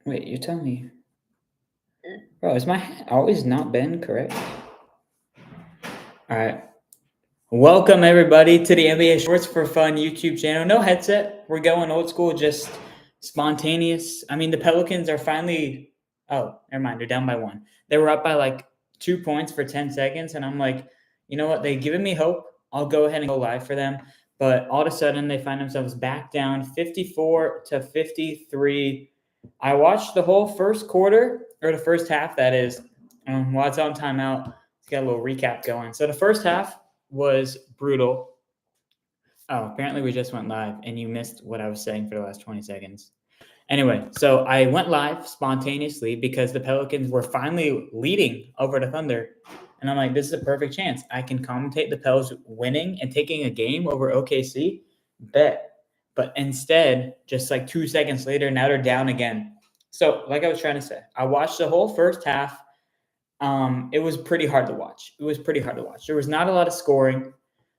Wait, you tell me. Bro, is my hat always not been correct? All right. Welcome, everybody, to the NBA Shorts for Fun YouTube channel. No headset. We're going old school, just spontaneous. I mean, the Pelicans are finally... Oh, never mind. They're down by 1. They were up by like 2 points for 10 seconds, and I'm like, you know what? They've given me hope. I'll go ahead and go live for them. But all of a sudden, they find themselves back down 54-53. I watched the whole first quarter, or the first half, that is. While it's on timeout, let's get a little recap going. So the first half was brutal. Oh, apparently we just went live, and you missed what I was saying for the last 20 seconds. Anyway, so I went live spontaneously because the Pelicans were finally leading over the Thunder. And I'm like, this is a perfect chance. I can commentate the Pels winning and taking a game over OKC. Bet. But instead, just like 2 seconds later, now they're down again. So like I was trying to say, I watched the whole first half. It was pretty hard to watch. There was not a lot of scoring.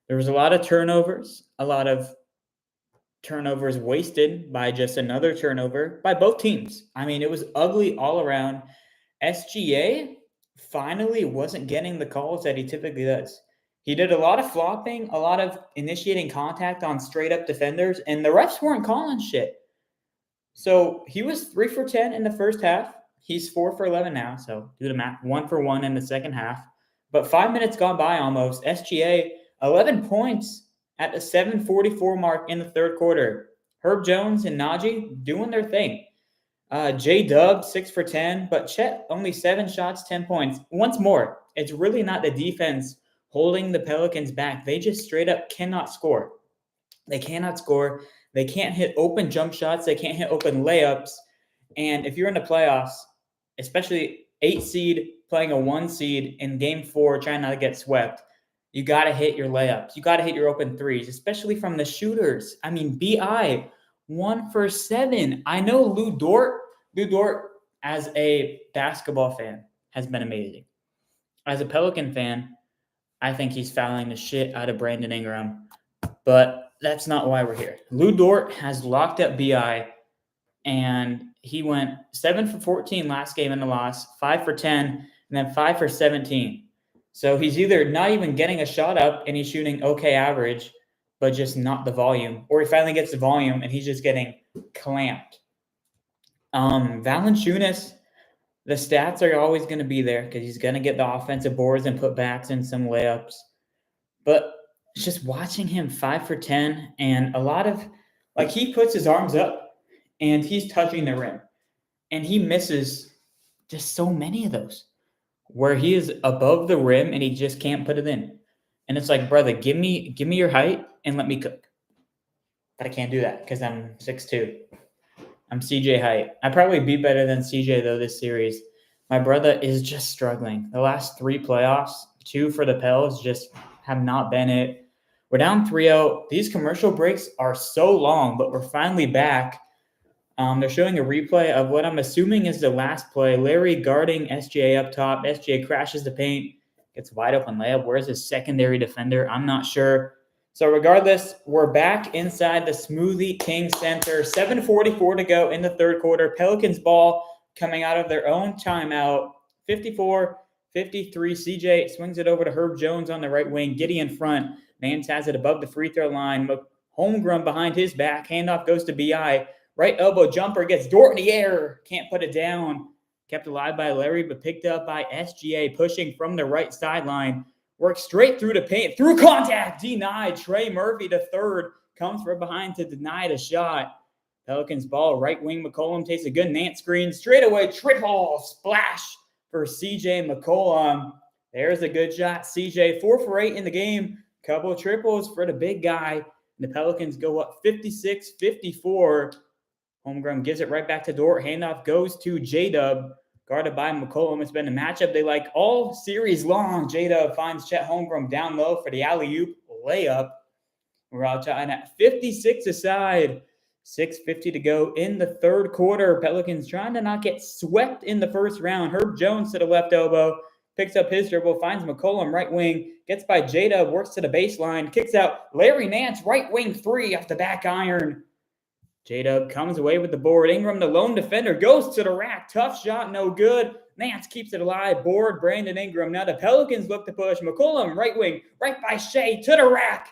There was a lot of turnovers, wasted by just another turnover by both teams. I mean, it was ugly all around. SGA finally wasn't getting the calls that he typically does. He did a lot of flopping, a lot of initiating contact on straight-up defenders, and the refs weren't calling shit. So he was 3 for 10 in the first half. He's 4 for 11 now, so do the math. 1 for 1 in the second half. But 5 minutes gone by almost. SGA, 11 points at the 7:44 mark in the third quarter. Herb Jones and Najee doing their thing. J-Dub, 6 for 10, but Chet, only 7 shots, 10 points. Once more, it's really not the defense holding the Pelicans back. They just straight up cannot score. They cannot score. They can't hit open jump shots. They can't hit open layups. And if you're in the playoffs, especially 8 seed playing a 1 seed in game 4, trying not to get swept, you got to hit your layups. You got to hit your open threes, especially from the shooters. I mean, BI, 1 for 7. I know Lou Dort, as a basketball fan, has been amazing. As a Pelican fan, I think he's fouling the shit out of Brandon Ingram. But that's not why we're here. Lou Dort has locked up BI, and he went 7 for 14 last game in the loss, 5 for 10, and then 5 for 17. So he's either not even getting a shot up and he's shooting okay average, but just not the volume, or he finally gets the volume and he's just getting clamped. Valanciunas, the stats are always going to be there because he's going to get the offensive boards and put backs in some layups. But just watching him 5 for 10 and a lot of, like, he puts his arms up and he's touching the rim and he misses just so many of those where he is above the rim and he just can't put it in. And it's like, brother, give me your height and let me cook. But I can't do that because I'm 6'2". I'm CJ height. I probably be better than CJ, though, this series. My brother is just struggling. The last 3 playoffs, 2 for the Pels, just have not been it. We're down 3-0. These commercial breaks are so long, but we're finally back. They're showing a replay of what I'm assuming is the last play. Larry guarding SGA up top. SGA crashes the paint, gets wide open layup. Where's his secondary defender? I'm not sure. So regardless, we're back inside the Smoothie King Center. 7:44 to go in the third quarter. Pelicans ball coming out of their own timeout. 54-53. CJ swings it over to Herb Jones on the right wing. Giddy in front. Nance has it above the free throw line. Holmgren behind his back. Handoff goes to BI. Right elbow jumper gets Dort in the air. Can't put it down. Kept alive by Larry, but picked up by SGA. Pushing from the right sideline. Works straight through the paint. Through contact. Denied. Trey Murphy, the third, comes from behind to deny the shot. Pelicans ball. Right wing McCollum takes a good Nance screen. Straight away. Triple splash for CJ McCollum. There's a good shot. CJ 4 for 8 in the game. Couple triples for the big guy. And the Pelicans go up 56-54. Holmgren gives it right back to Dort. Handoff goes to J-Dub, guarded by McCollum. It's been a matchup they like all series long. J-Dub finds Chet Holmgren down low for the alley-oop layup. We're out at 56 aside. 6:50 to go in the third quarter. Pelicans trying to not get swept in the first round. Herb Jones to the left elbow. Picks up his dribble, finds McCollum right wing, gets by J-Dub, works to the baseline, kicks out Larry Nance, right wing 3 off the back iron. J-Dub comes away with the board. Ingram, the lone defender, goes to the rack. Tough shot, no good. Nance keeps it alive. Board, Brandon Ingram. Now the Pelicans look to push. McCollum, right wing, right by Shea, to the rack.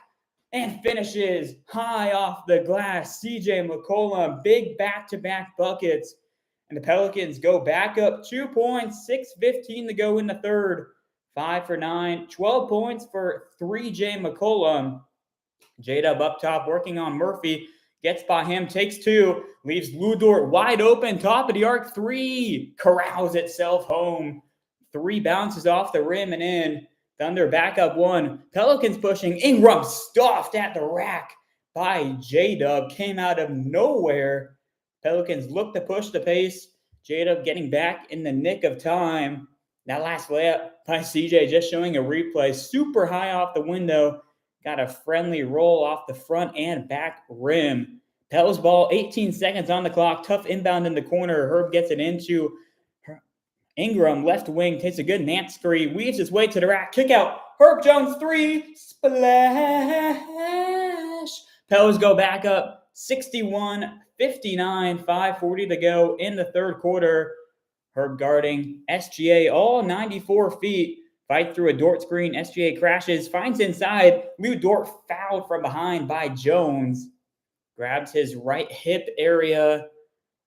And finishes high off the glass. CJ McCollum, big back-to-back buckets. And the Pelicans go back up 2 points, 6:15 to go in the third. 5 for 9, 12 points for 3J McCollum. J-Dub up top working on Murphy. Gets by him, takes 2, leaves Lou Dort wide open, top of the arc, 3, corrals itself home. 3 bounces off the rim and in. Thunder back up 1. Pelicans pushing. Ingram stuffed at the rack by J-Dub. Came out of nowhere. Pelicans look to push the pace. J-Dub getting back in the nick of time. That last layup by CJ, just showing a replay. Super high off the window. Got a friendly roll off the front and back rim. Pels ball, 18 seconds on the clock. Tough inbound in the corner. Herb gets it into Ingram, left wing, takes a good Nance screen, weaves his way to the rack. Kick out. Herb Jones, 3. Splash. Pels go back up 61-59. 5:40 to go in the third quarter. Herb guarding SGA all 94 feet. Fight through a Dort screen. SGA crashes, finds inside. Lou Dort fouled from behind by Jones. Grabs his right hip area.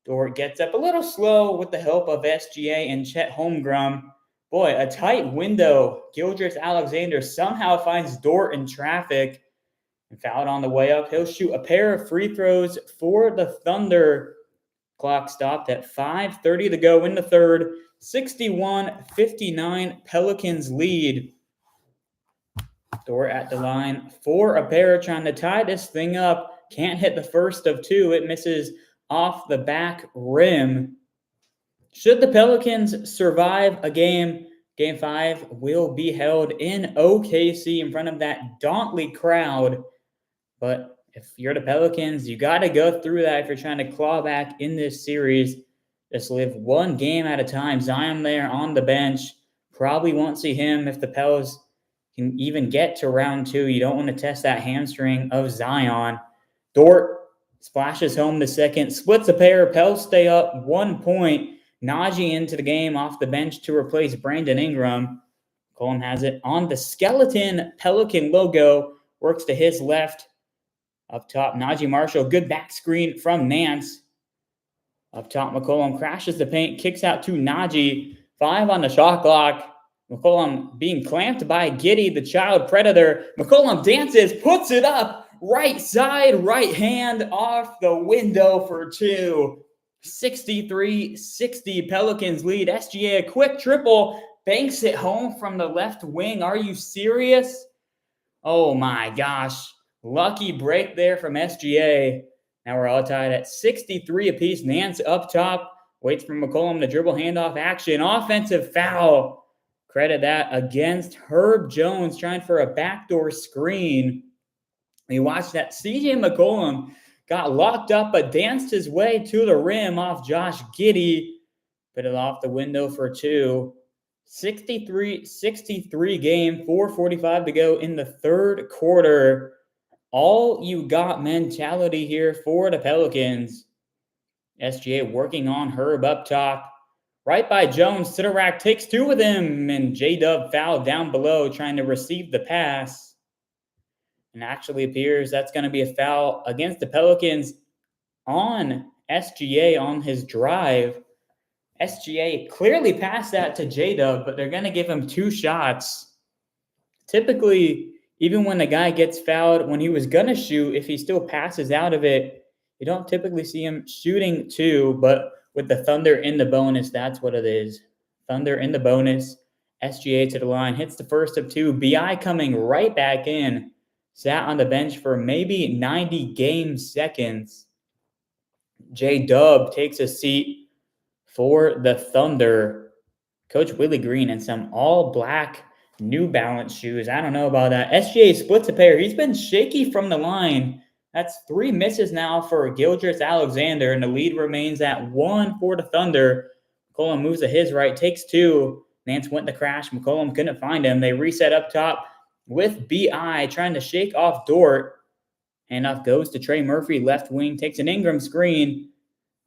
Dort gets up a little slow with the help of SGA and Chet Holmgren. Boy, a tight window. Gildress Alexander somehow finds Dort in traffic and fouled on the way up. He'll shoot a pair of free throws for the Thunder. Clock stopped at 5:30 to go in the third. 61-59 Pelicans lead. Dort at the line for a pair, trying to tie this thing up. Can't hit the first of 2. It misses off the back rim. Should the Pelicans survive a game, Game 5 will be held in OKC in front of that Dauntly crowd. But if you're the Pelicans, you got to go through that if you're trying to claw back in this series. Just live one game at a time. Zion there on the bench. Probably won't see him if the Pels can even get to round 2. You don't want to test that hamstring of Zion. Dort splashes home the second. Splits a pair. Pels stay up 1 point. Najee into the game off the bench to replace Brandon Ingram. Colin has it on the skeleton Pelican logo. Works to his left. Up top, Najee Marshall. Good back screen from Nance. Up top, McCollum crashes the paint, kicks out to Najee. 5 on the shot clock. McCollum being clamped by Giddey, the child predator. McCollum dances, puts it up. Right side, right hand off the window for 2. 63-60 Pelicans lead. SGA, a quick triple. Banks it home from the left wing. Are you serious? Oh my gosh. Lucky break there from SGA. Now we're all tied at 63 apiece. Nance up top. Waits for McCollum to dribble handoff action. Offensive foul. Credit that against Herb Jones trying for a backdoor screen. We watched that. CJ McCollum got locked up but danced his way to the rim off Josh Giddey. Put it off the window for 2. 63-63 game. 4:45 to go in the third quarter. All you got mentality here for the Pelicans. SGA working on Herb up top. Right by Jones to the rack. Takes 2 with him. And J-Dub fouled down below trying to receive the pass. And actually appears that's going to be a foul against the Pelicans on SGA on his drive. SGA clearly passed that to J-Dub, but they're going to give him 2 shots. Typically, even when the guy gets fouled, when he was going to shoot, if he still passes out of it, you don't typically see him shooting 2, but with the Thunder in the bonus, that's what it is. Thunder in the bonus. SGA to the line, hits the first of 2. BI coming right back in. Sat on the bench for maybe 90 game seconds. J-Dub takes a seat for the Thunder. Coach Willie Green in some all-black New Balance shoes. I don't know about that. SGA splits a pair. He's been shaky from the line. That's 3 misses now for Gildress Alexander, and the lead remains at 1 for the Thunder. McCollum moves to his right, takes 2. Nance went to crash. McCollum couldn't find him. They reset up top with BI trying to shake off Dort. Handoff goes to Trey Murphy, left wing, takes an Ingram screen,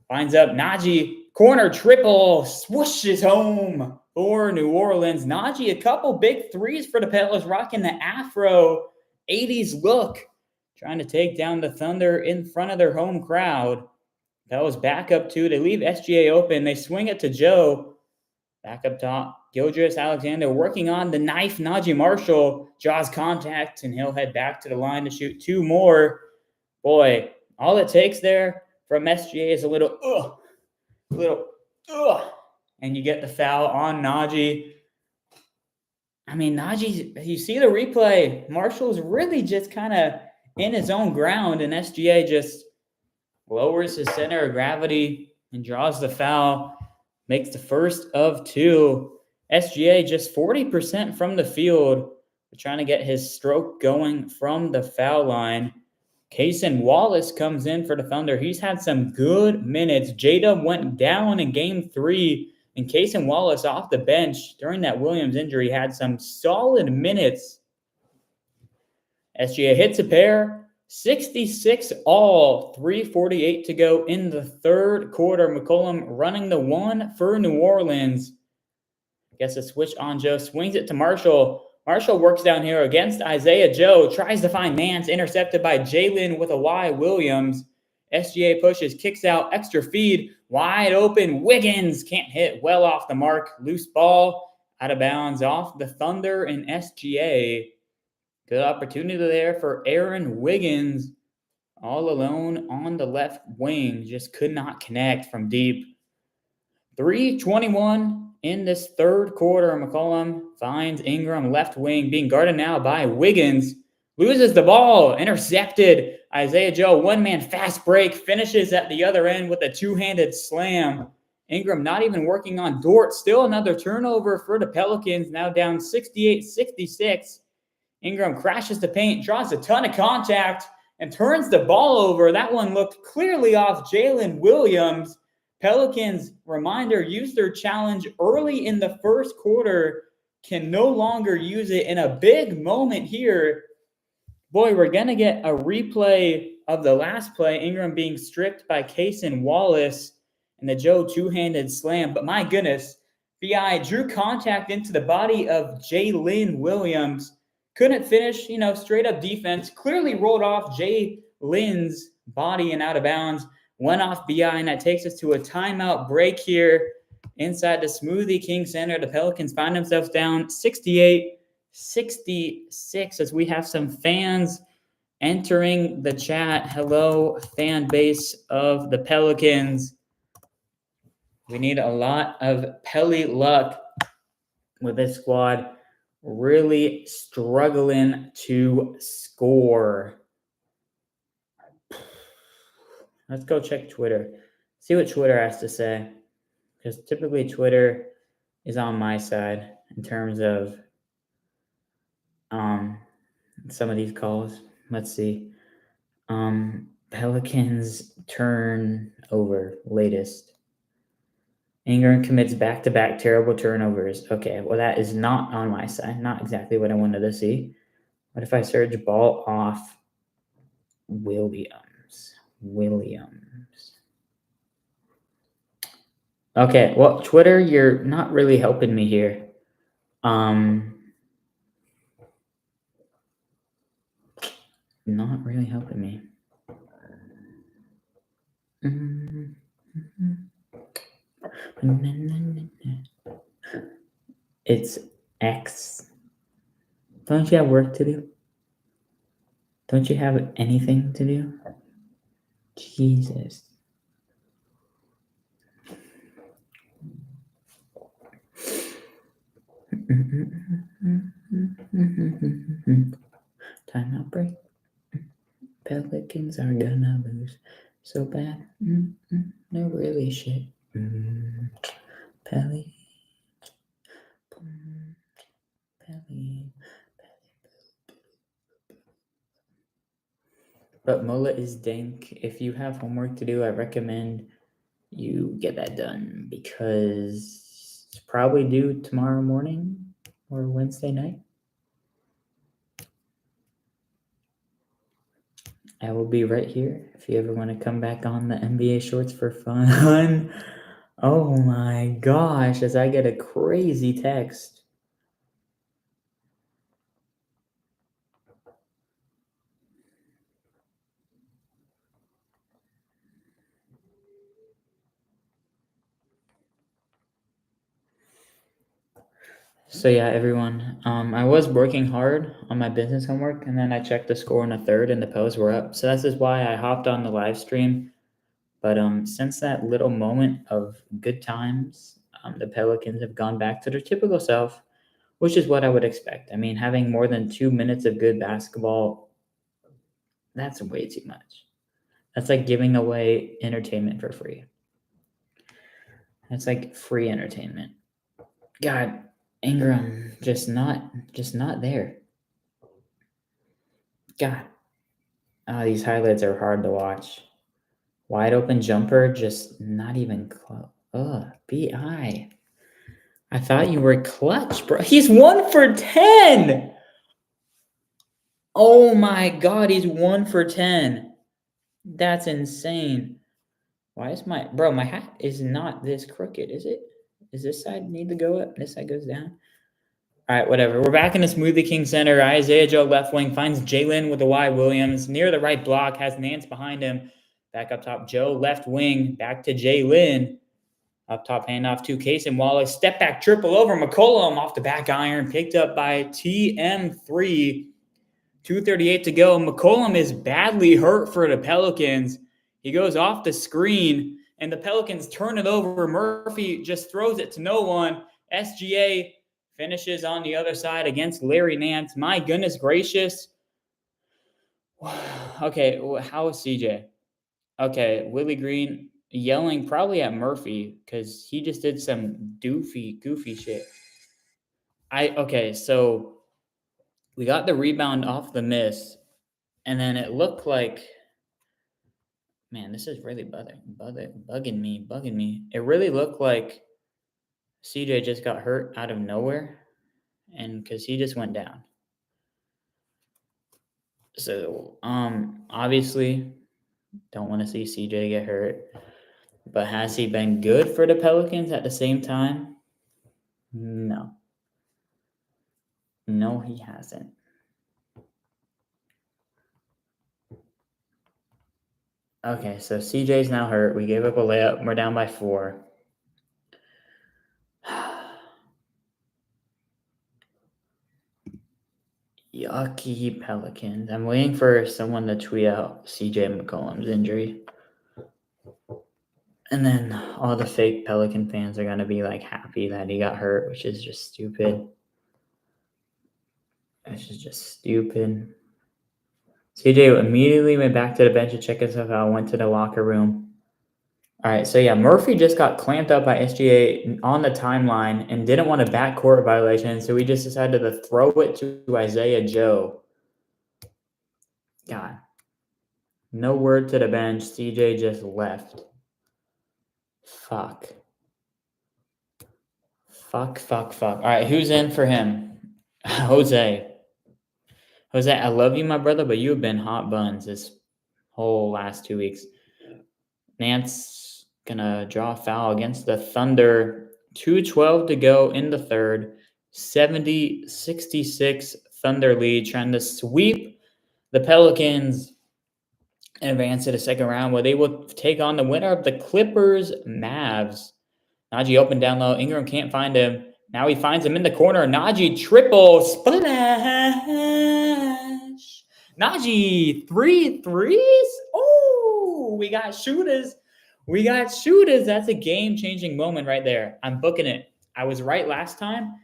finds up Najee, corner triple, swooshes home for New Orleans. Najee, a couple big threes for the Pelicans, rocking the Afro 80s look, trying to take down the Thunder in front of their home crowd. That was back up two. They leave SGA open. They swing it to Joe. Back up top. Gildress Alexander working on the knife. Najee Marshall draws contact, and he'll head back to the line to shoot two more. Boy, all it takes there from SGA is a little, and you get the foul on Najee. I mean, Najee, you see the replay. Marshall's really just kind of in his own ground, and SGA just lowers his center of gravity and draws the foul, makes the first of two. SGA just 40% from the field. We're trying to get his stroke going from the foul line. Cason Wallace comes in for the Thunder. He's had some good minutes. J-Dub went down in game 3, and Cason Wallace off the bench during that Williams injury had some solid minutes. SGA hits a pair. 66 all, 3:48 to go in the third quarter. McCollum running the one for New Orleans. Gets a switch on Joe, swings it to Marshall. Marshall works down here against Isaiah Joe, tries to find Mans, intercepted by Jalen with a Y. Williams. SGA pushes, kicks out, extra feed, wide open. Wiggins can't hit, well off the mark. Loose ball, out of bounds, off the Thunder and SGA. Good opportunity there for Aaron Wiggins, all alone on the left wing. Just could not connect from deep. 3:21 in this third quarter. McCollum finds Ingram left wing, being guarded now by Wiggins. Loses the ball, intercepted. Isaiah Joe, one-man fast break, finishes at the other end with a two-handed slam. Ingram not even working on Dort. Still another turnover for the Pelicans, now down 68-66. Ingram crashes the paint, draws a ton of contact, and turns the ball over. That one looked clearly off Jalen Williams. Pelicans, reminder, used their challenge early in the first quarter, can no longer use it in a big moment here. Boy, we're going to get a replay of the last play, Ingram being stripped by Cason Wallace and the Joe two-handed slam. But my goodness, B.I. drew contact into the body of Jalen Williams. Couldn't finish, straight up defense. Clearly rolled off Jalen's body and out of bounds. Went off B.I., and that takes us to a timeout break here inside the Smoothie King Center. The Pelicans find themselves down 68-66 as we have some fans entering the chat. Hello, fan base of the Pelicans. We need a lot of Pelly luck with this squad. Really struggling to score. Let's go check Twitter. See what Twitter has to say. Because typically Twitter is on my side in terms of some of these calls. Let's see. Pelicans turnover latest. Ingram commits back-to-back terrible turnovers. Okay, well, that is not on my side. Not exactly what I wanted to see. What if I search ball off Williams? Okay, well, Twitter, you're not really helping me here. Not really helping me. It's X. Don't you have work to do? Don't you have anything to do? Jesus. Timeout break. Pelicans are gonna lose so bad. No, really shit. Pelly. But mullet is dank. If you have homework to do, I recommend you get that done because it's probably due tomorrow morning or Wednesday night. I will be right here if you ever want to come back on the NBA shorts for fun. Oh my gosh, as I get a crazy text. So yeah, everyone. I was working hard on my business homework, and then I checked the score in the third, and the Pels were up. So that's just why I hopped on the live stream. But since that little moment of good times, the Pelicans have gone back to their typical self, which is what I would expect. I mean, having more than 2 minutes of good basketball, that's way too much. That's like giving away entertainment for free. That's like free entertainment. God, Ingram just not there. God, these highlights are hard to watch. Wide open jumper, just not even close. Ugh, BI. I thought you were clutch, bro. He's 1 for 10. Oh my God, he's 1 for 10. That's insane. Why is my hat is not this crooked, is it? Does this side need to go up? This side goes down? All right, whatever. We're back in the Smoothie King Center. Isaiah Joe left wing finds Jalen with the Y Williams near the right block, has Nance behind him. Back up top, Joe left wing, back to Jalen. Up top, handoff to Case and Wallace. Step back, triple over. McCollum off the back iron, picked up by TM3. 2:38 to go. McCollum is badly hurt for the Pelicans. He goes off the screen, and the Pelicans turn it over. Murphy just throws it to no one. SGA finishes on the other side against Larry Nance. My goodness gracious. Okay, how is CJ? Okay, Willie Green yelling probably at Murphy because he just did some goofy shit. Okay, so we got the rebound off the miss, and then it looked like, man, this is really bugging me. It really looked like CJ just got hurt out of nowhere, and because he just went down. So, obviously, don't want to see CJ get hurt. But has he been good for the Pelicans at the same time? No. No, he hasn't. Okay, so CJ's now hurt. We gave up a layup. We're down by 4. Yucky Pelicans. I'm waiting for someone to tweet out CJ McCollum's injury. And then all the fake Pelican fans are going to be like happy that he got hurt, which is just stupid. This is just stupid. CJ immediately went back to the bench to check himself out, went to the locker room. All right, so yeah, Murphy just got clamped up by SGA on the timeline and didn't want a backcourt violation, so we just decided to throw it to Isaiah Joe. God. No word to the bench. CJ just left. Fuck. All right, who's in for him? Jose, I love you, my brother, but you have been hot buns this whole last 2 weeks. Nance gonna draw a foul against the Thunder. 2:12 to go in the third. 70-66 Thunder lead, trying to sweep the Pelicans and advance to the second round, where they will take on the winner of the Clippers Mavs. Najee open down low. Ingram can't find him. Now he finds him in the corner. Najee triple splash. Najee 3 threes. Oh, we got shooters. That's a game-changing moment right there. I'm booking it. I was right last time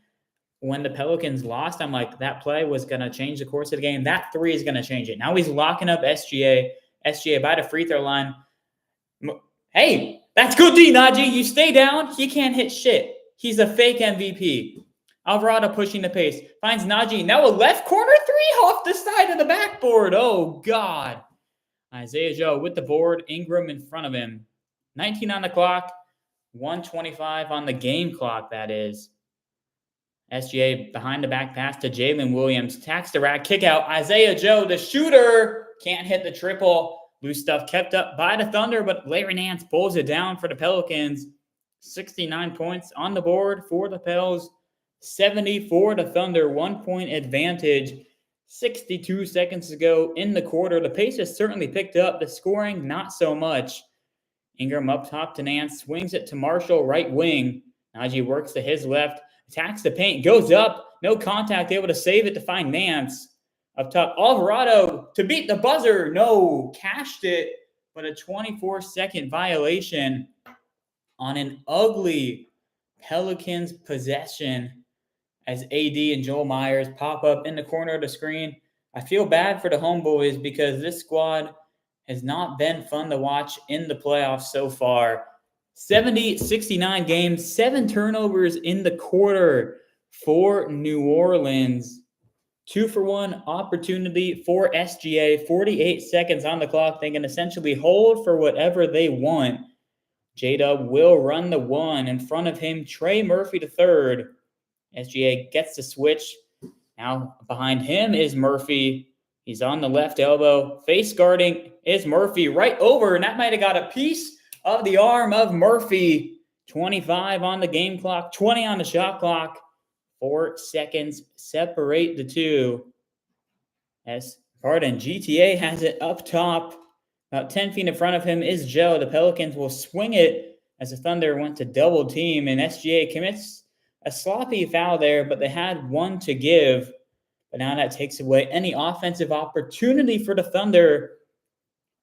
when the Pelicans lost. I'm like, that play was going to change the course of the game. That 3 is going to change it. Now he's locking up SGA. SGA by the free throw line. Hey, that's good D, Najee. You stay down. He can't hit shit. He's a fake MVP. Alvarado pushing the pace. Finds Najee. Now a left corner 3 off the side of the backboard. Oh, God. Isaiah Joe with the board. Ingram in front of him. 19 on the clock. 1:25 on the game clock, that is. SGA behind the back pass to Jalen Williams. Tax the rack. Kick out. Isaiah Joe, the shooter. can't hit the triple. Loose stuff kept up by the Thunder, but Larry Nance pulls it down for the Pelicans. 69 points on the board for the Pels. 70 for the Thunder, 1 point advantage. 62 seconds to go in the quarter. The pace has certainly picked up. The scoring, not so much. Ingram up top to Nance, swings it to Marshall, right wing. Najee works to his left, attacks the paint, goes up, no contact, able to save it to find Nance. Up top, Alvarado to beat the buzzer. No, cashed it, but a 24-second violation on an ugly Pelicans possession as AD and Joel Myers pop up in the corner of the screen. I feel bad for the homeboys because this squad has not been fun to watch in the playoffs so far. 70-69 games, 7 turnovers in the quarter for New Orleans. 2-for-1 opportunity for SGA. 48 seconds on the clock. They can essentially hold for whatever they want. J-Dub will run the one. In front of him, Trey Murphy III. SGA gets the switch. Now behind him is Murphy. He's on the left elbow. Face guarding is Murphy right over. And that might have got a piece of the arm of Murphy. 25 on the game clock. 20 on the shot clock. 4 seconds separate the two. GTA has it up top. About 10 feet in front of him is Joe. The Pelicans will swing it as the Thunder went to double team. And SGA commits a sloppy foul there, but they had one to give. But now that takes away any offensive opportunity for the Thunder.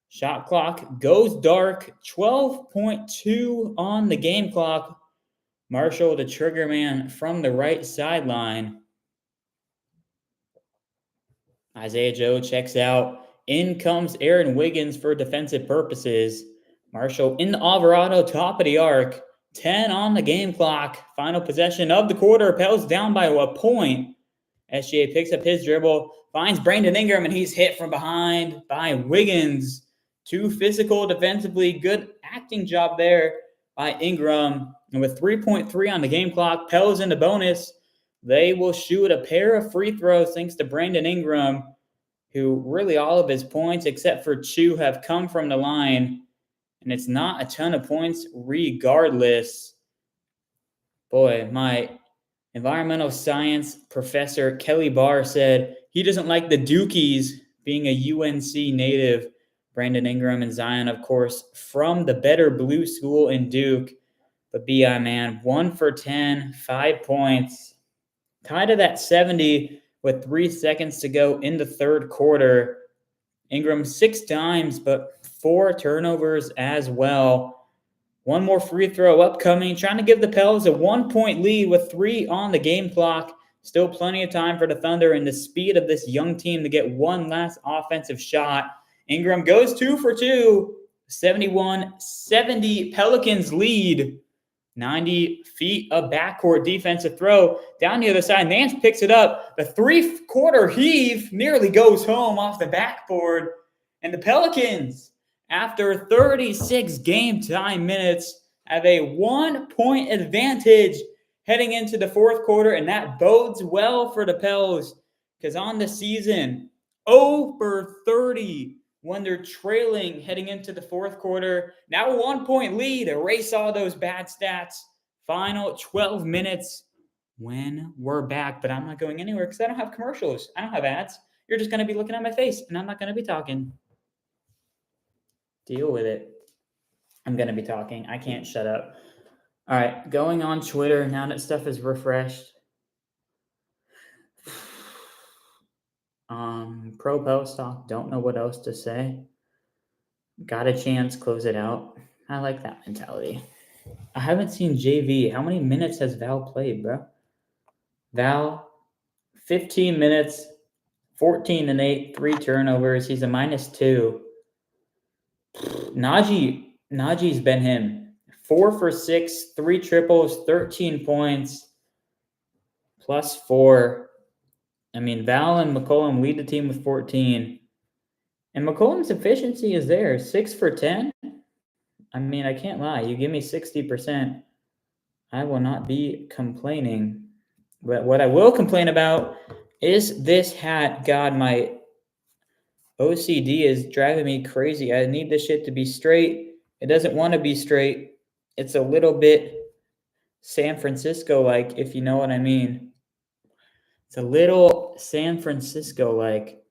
Shot clock goes dark. 12.2 on the game clock. Marshall, the trigger man from the right sideline. Isaiah Joe checks out. In comes Aaron Wiggins for defensive purposes. Marshall in the Alvarado, top of the arc. 10 on the game clock. Final possession of the quarter. Pels down by a point. SGA picks up his dribble, finds Brandon Ingram, and he's hit from behind by Wiggins. Too physical defensively. Good acting job there by Ingram. And with 3.3 on the game clock, Pels in the bonus. They will shoot a pair of free throws thanks to Brandon Ingram, who really all of his points, except for 2, have come from the line. And it's not a ton of points regardless. Boy, my environmental science professor, Kelly Barr, said he doesn't like the Dukies, being a UNC native. Brandon Ingram and Zion, of course, from the better blue school in Duke. But B.I., man, 1 for 10, 5 points. Tied to that 70 with 3 seconds to go in the third quarter. Ingram 6 times, but 4 turnovers as well. One more free throw upcoming, trying to give the Pels a 1-point lead with 3 on the game clock. Still plenty of time for the Thunder and the speed of this young team to get one last offensive shot. Ingram goes 2 for 2. 71-70 Pelicans lead. 90 feet of backcourt defensive throw. Down the other side, Nance picks it up. The 3-quarter heave nearly goes home off the backboard. And the Pelicans, after 36 game time minutes, have a 1-point advantage heading into the fourth quarter. And that bodes well for the Pels because on the season, over 30 when they're trailing heading into the fourth quarter. Now a 1-point lead. Erase all those bad stats. Final 12 minutes when we're back. But I'm not going anywhere because I don't have commercials. I don't have ads. You're just going to be looking at my face, and I'm not going to be talking. Deal with it. I'm going to be talking. I can't shut up. All right, going on Twitter now that stuff is refreshed. Pro post talk. Don't know what else to say. Got a chance. Close it out. I like that mentality. I haven't seen JV. How many minutes has Val played, bro? Val, 15 minutes, 14 and 8, 3 turnovers. He's a -2. Najee's been him. 4 for 6, 3 triples, 13 points, +4. I mean, Val and McCollum lead the team with 14. And McCollum's efficiency is there. 6 for 10. I mean, I can't lie. You give me 60%, I will not be complaining. But what I will complain about is this hat. God, my OCD is driving me crazy. I need this shit to be straight. It doesn't want to be straight. It's a little bit San Francisco-like, if you know what I mean. It's a little San Francisco-like.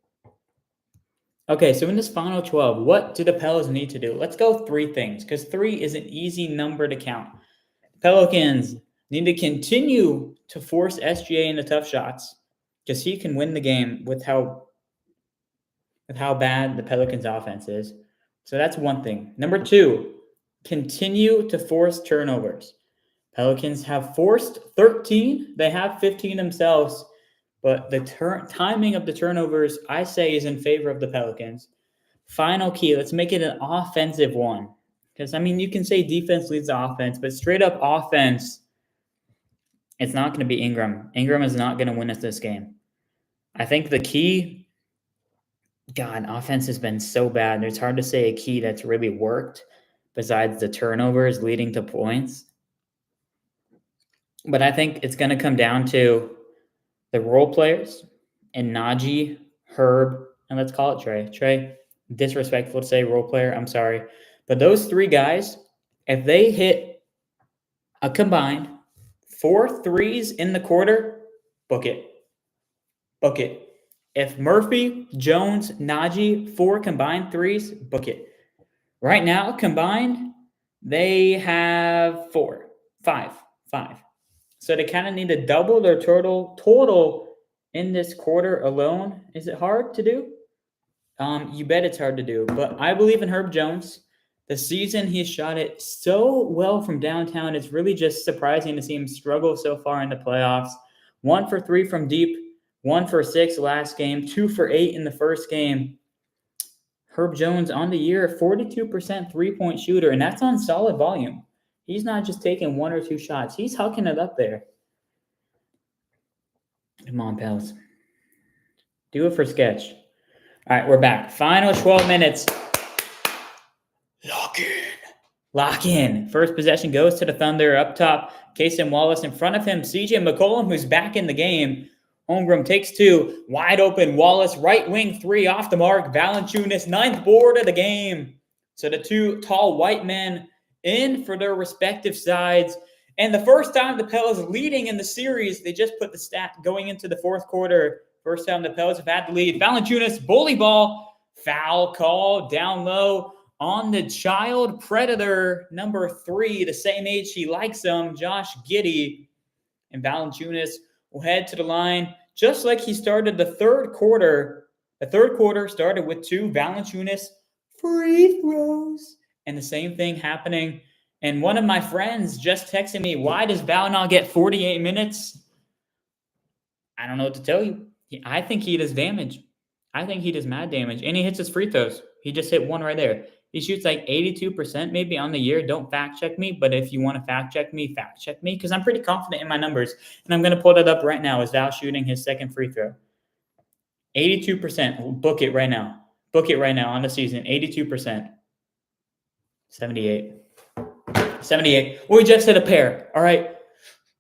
Okay, so in this final 12, what do the Pelicans need to do? Let's go 3 things, because 3 is an easy number to count. Pelicans need to continue to force SGA into tough shots, because he can win the game with how bad the Pelicans offense is. So that's one thing. Number 2, continue to force turnovers. Pelicans have forced 13. They have 15 themselves, but the timing of the turnovers, I say, is in favor of the Pelicans. Final key, let's make it an offensive one. Because, I mean, you can say defense leads the offense, but straight up offense, it's not going to be Ingram. Ingram is not going to win us this game. I think the key, God, offense has been so bad. It's hard to say a key that's really worked besides the turnovers leading to points. But I think it's going to come down to the role players and Najee, Herb, and let's call it Trey. Trey, disrespectful to say role player, I'm sorry. But those 3 guys, if they hit a combined 4 threes in the quarter, book it. Book it. If Murphy, Jones, Najee, 4 combined threes, book it. Right now, combined, they have 5. So they kind of need to double their total in this quarter alone. Is it hard to do? You bet it's hard to do. But I believe in Herb Jones. The season he shot it so well from downtown, it's really just surprising to see him struggle so far in the playoffs. 1 for 3 from deep, 1 for 6 last game, 2 for 8 in the first game. Herb Jones on the year, 42% three-point shooter, and that's on solid volume. He's not just taking 1 or 2 shots. He's hucking it up there. Come on, pals. Do it for sketch. All right, we're back. Final 12 minutes. Lock in. First possession goes to the Thunder. Up top, Cason Wallace. In front of him, CJ McCollum, who's back in the game. Holmgren takes 2. Wide open. Wallace, right wing 3 off the mark. Valanciunas, 9th board of the game. So the 2 tall white men in for their respective sides. And the first time the Pelicans leading in the series, they just put the stat going into the 4th quarter. First time the Pelicans have had the lead. Valanciunas, bully ball, foul call, down low on the child predator, number 3, the same age he likes him, Josh Giddey. And Valanciunas will head to the line just like he started the 3rd quarter. The 3rd quarter started with 2 Valanciunas free throws. And the same thing happening. And one of my friends just texted me, why does Val not get 48 minutes? I don't know what to tell you. I think he does damage. I think he does mad damage. And he hits his free throws. He just hit 1 right there. He shoots like 82% maybe on the year. Don't fact check me. But if you want to fact check me. Because I'm pretty confident in my numbers. And I'm going to pull that up right now as Val shooting his 2nd free throw. 82%. Book it right now. Book it right now on the season. 82%. 78. Well, he just hit a pair. All right.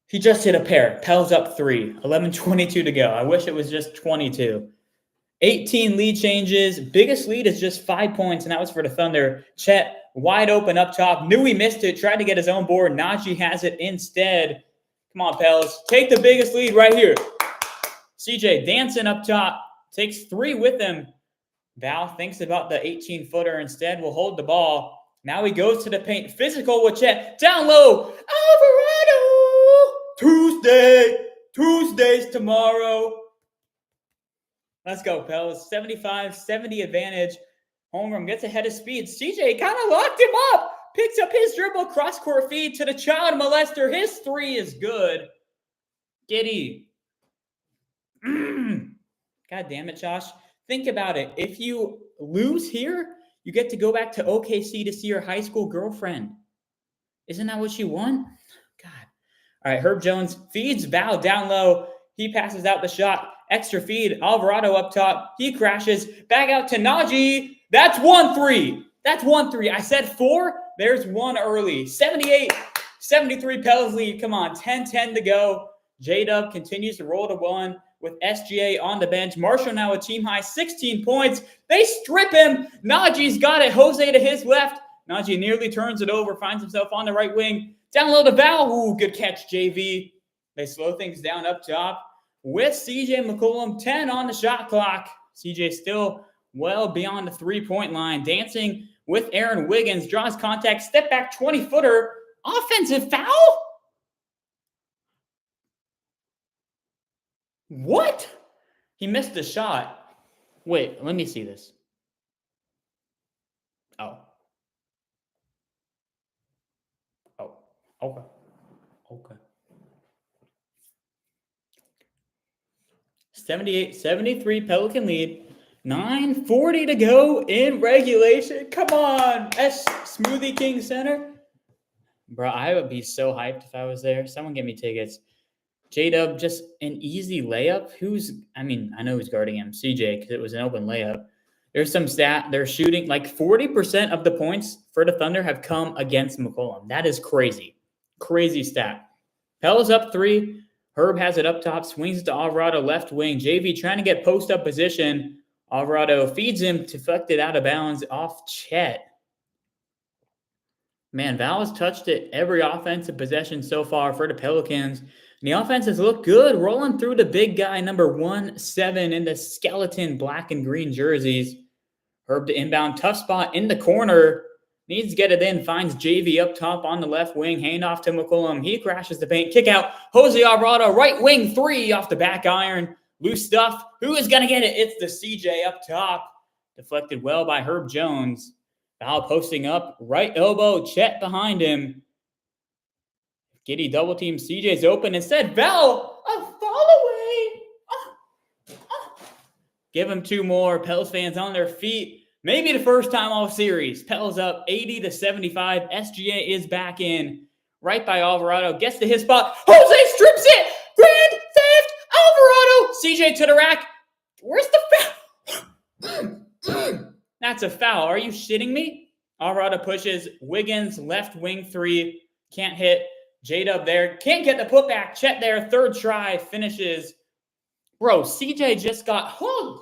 He just hit a pair. Pels up 3. 11:22 to go. I wish it was just 22. 18 lead changes. Biggest lead is just 5 points, and that was for the Thunder. Chet wide open up top. Knew he missed it. Tried to get his own board. Najee has it instead. Come on, Pels. Take the biggest lead right here. CJ dancing up top. Takes 3 with him. Val thinks about the 18-footer instead. Will hold the ball. Now he goes to the paint. Physical with Chet. Down low. Alvarado. Tuesdays tomorrow. Let's go, Pels. 75-70 advantage. Holmgren gets ahead of speed. CJ kind of locked him up. Picks up his dribble. Cross-court feed to the child molester. His 3 is good. Giddy. God damn it, Josh. Think about it. If you lose here, you get to go back to OKC to see your high school girlfriend. Isn't that what you want? God. All right, Herb Jones feeds Val down low. He passes out the shot. Extra feed. Alvarado up top. He crashes. Back out to Najee. That's 1-3. That's 1-3. I said 4. There's 1 early. 78-73 Pels lead. Come on, 10-10 to go. J-Dub continues to roll to 1 with SGA on the bench. Marshall now a team high 16 points. They strip him. Najee's got it. Jose to his left. Najee nearly turns it over, finds himself on the right wing. Down low to Val. Ooh, good catch, JV. They slow things down up top with CJ McCollum. 10 on the shot clock. CJ still well beyond the three-point line. Dancing with Aaron Wiggins. Draws contact. Step back 20-footer. Offensive foul? What? He missed the shot. Wait, let me see this. Oh. Okay. Okay. 78-73 Pelican lead. 9:40 to go in regulation. Come on, Smoothie King Center. Bro, I would be so hyped if I was there. Someone get me tickets. J-Dub, just an easy layup. I know who's guarding him. CJ, because it was an open layup. There's some stat. They're shooting like 40% of the points for the Thunder have come against McCollum. That is crazy. Crazy stat. Pell's up 3. Herb has it up top. Swings it to Alvarado, left wing. JV trying to get post-up position. Alvarado feeds him, deflected out of bounds off Chet. Man, Val has touched it every offensive possession so far for the Pelicans. And the offense has looked good, rolling through the big guy, number 1-7 in the skeleton black and green jerseys. Herb to inbound, tough spot in the corner. Needs to get it in, finds JV up top on the left wing, hand off to McCollum. He crashes the paint, kick out. Jose Alvarado, right wing 3 off the back iron. Loose stuff. Who is going to get it? It's the CJ up top. Deflected well by Herb Jones. Val posting up, right elbow, Chet behind him. Giddy double team, CJ's open. Instead, Val, a fall away. Give him 2 more. Pels fans on their feet. Maybe the first time all series. Pels up 80-75. SGA is back in. Right by Alvarado. Gets to his spot. Jose strips it. Grand theft. Alvarado. CJ to the rack. Where's the foul? That's a foul. Are you shitting me? Alvarado pushes. Wiggins, left wing 3. Can't hit. J-Dub there. Can't get the putback. Chet there. Third try. Finishes. Bro, CJ just got hugged.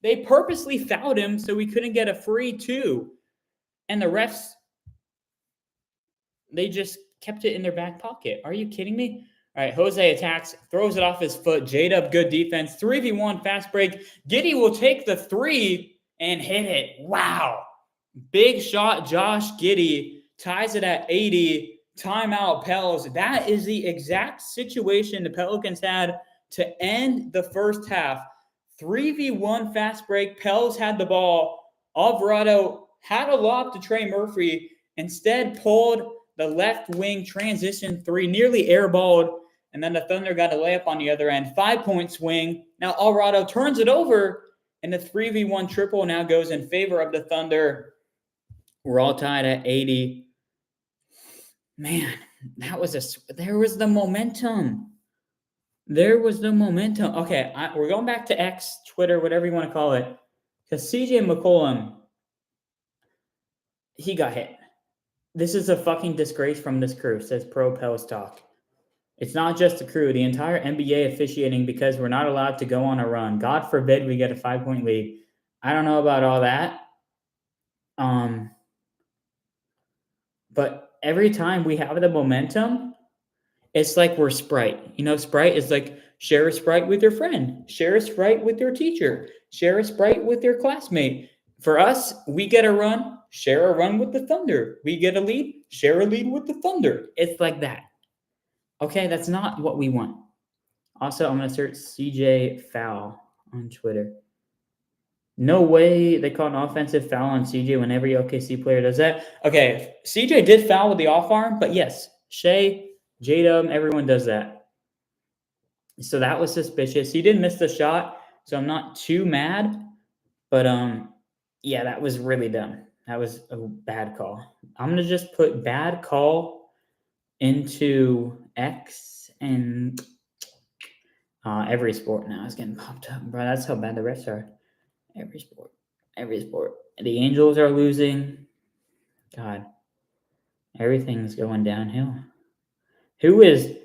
They purposely fouled him so we couldn't get a free 2. And the refs, they just kept it in their back pocket. Are you kidding me? All right, Jose attacks, throws it off his foot. J-Dub, good defense. 3v1 fast break. Giddy will take the 3 and hit it. Wow. Big shot, Josh Giddy. Ties it at 80. Timeout, Pels. That is the exact situation the Pelicans had to end the first half. 3v1 fast break. Pels had the ball. Alvarado had a lob to Trey Murphy. Instead, pulled the left wing transition 3, nearly airballed. And then the Thunder got a layup on the other end. 5-point swing. Now Alvarado turns it over. And the 3v1 triple now goes in favor of the Thunder. We're all tied at 80. Man, there was the momentum. There was the momentum. Okay, we're going back to X, Twitter, whatever you want to call it. Because CJ McCollum, he got hit. This is a fucking disgrace from this crew, says Pro Pels Talk. It's not just the crew, the entire NBA officiating because we're not allowed to go on a run. God forbid we get a 5-point lead. I don't know about all that. But every time we have the momentum, it's like we're Sprite. You know, Sprite is like share a Sprite with your friend. Share a Sprite with your teacher. Share a Sprite with your classmate. For us, we get a run, share a run with the Thunder. We get a lead, share a lead with the Thunder. It's like that. Okay, that's not what we want. Also, I'm going to search CJ foul on Twitter. No way they call an offensive foul on CJ when every OKC player does that. Okay, CJ did foul with the off arm, but yes, Shea, J-Dub, everyone does that. So that was suspicious. He didn't miss the shot, so I'm not too mad. But, yeah, that was really dumb. That was a bad call. I'm going to just put bad call into X and every sport now is getting popped up. Bro, that's how bad the refs are. Every sport. The Angels are losing. God, everything's going downhill. Who is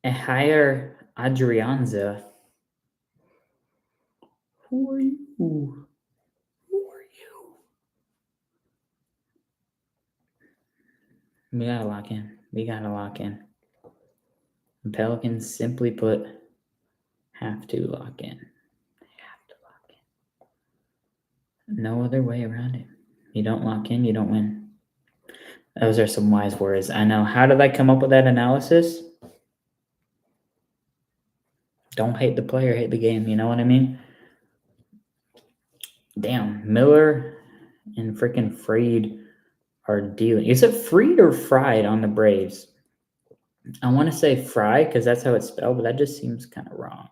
a higher Adrianza? Who are you? Who are you? We gotta lock in. The Pelicans, simply put, have to lock in. They have to lock in. No other way around it. You don't lock in, you don't win. Those are some wise words. I know. How did I come up with that analysis? Don't hate the player, hate the game. You know what I mean? Damn, Miller and freaking Freed are dealing. Is it Freed or Fried on the Braves? I want to say Fry because that's how it's spelled, but that just seems kind of wrong.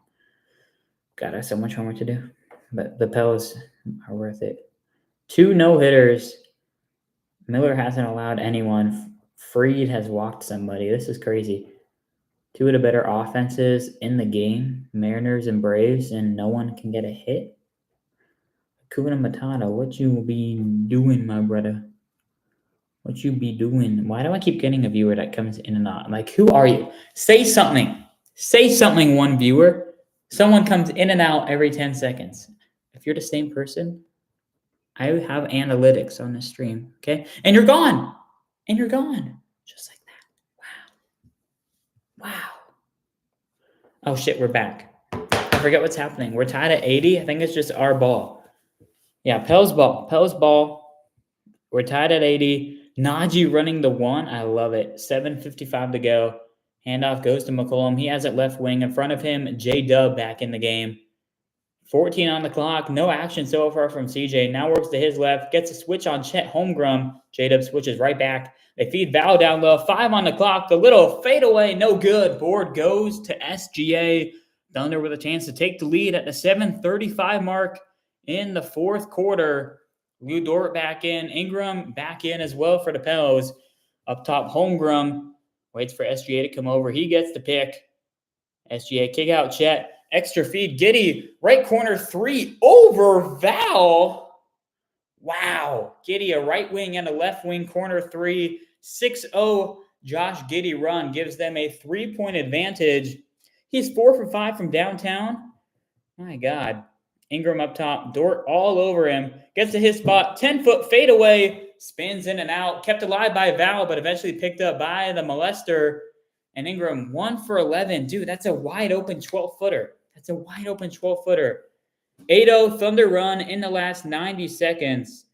God, I have so much homework to do. But the Pels are worth it. 2 no-hitters. Miller hasn't allowed anyone. Freed has walked somebody. This is crazy. 2 of the better offenses in the game, Mariners and Braves, and no one can get a hit. Kuna Matata, what you be doing, my brother? What you be doing? Why do I keep getting a viewer that comes in and out? Like, who are you? Say something. Say something, one viewer. Someone comes in and out every 10 seconds. If you're the same person, I have analytics on the stream, okay? And you're gone. And you're gone. Just like that. Wow. Oh, shit, we're back. I forget what's happening. We're tied at 80. I think it's just our ball. Yeah, Pels ball. We're tied at 80. Najee running the 1. I love it. 7:55 to go. Handoff goes to McCollum. He has it left wing. In front of him, J-Dub back in the game. 14 on the clock. No action so far from CJ. Now works to his left. Gets a switch on Chet Holmgren. J-Dub switches right back. They feed Val down low. 5 on the clock. The little fadeaway, no good. Board goes to SGA. Thunder with a chance to take the lead at the 7:35 mark in the fourth quarter. Lou Dort back in. Ingram back in as well for the Pels. Up top, Holmgren waits for SGA to come over. He gets the pick. SGA kick out Chet. Extra feed. Giddey, right corner 3 over Val. Wow. Giddey, a right wing and a left wing corner 3. 6-0 Josh Giddey run gives them a 3-point advantage. He's 4 for 5 from downtown. My God. Ingram up top, Dort all over him, gets to his spot, 10-foot fadeaway, spins in and out, kept alive by Val, but eventually picked up by the molester. And Ingram, 1 for 11. Dude, that's a wide open 12-footer. 8-0 Thunder run in the last 90 seconds.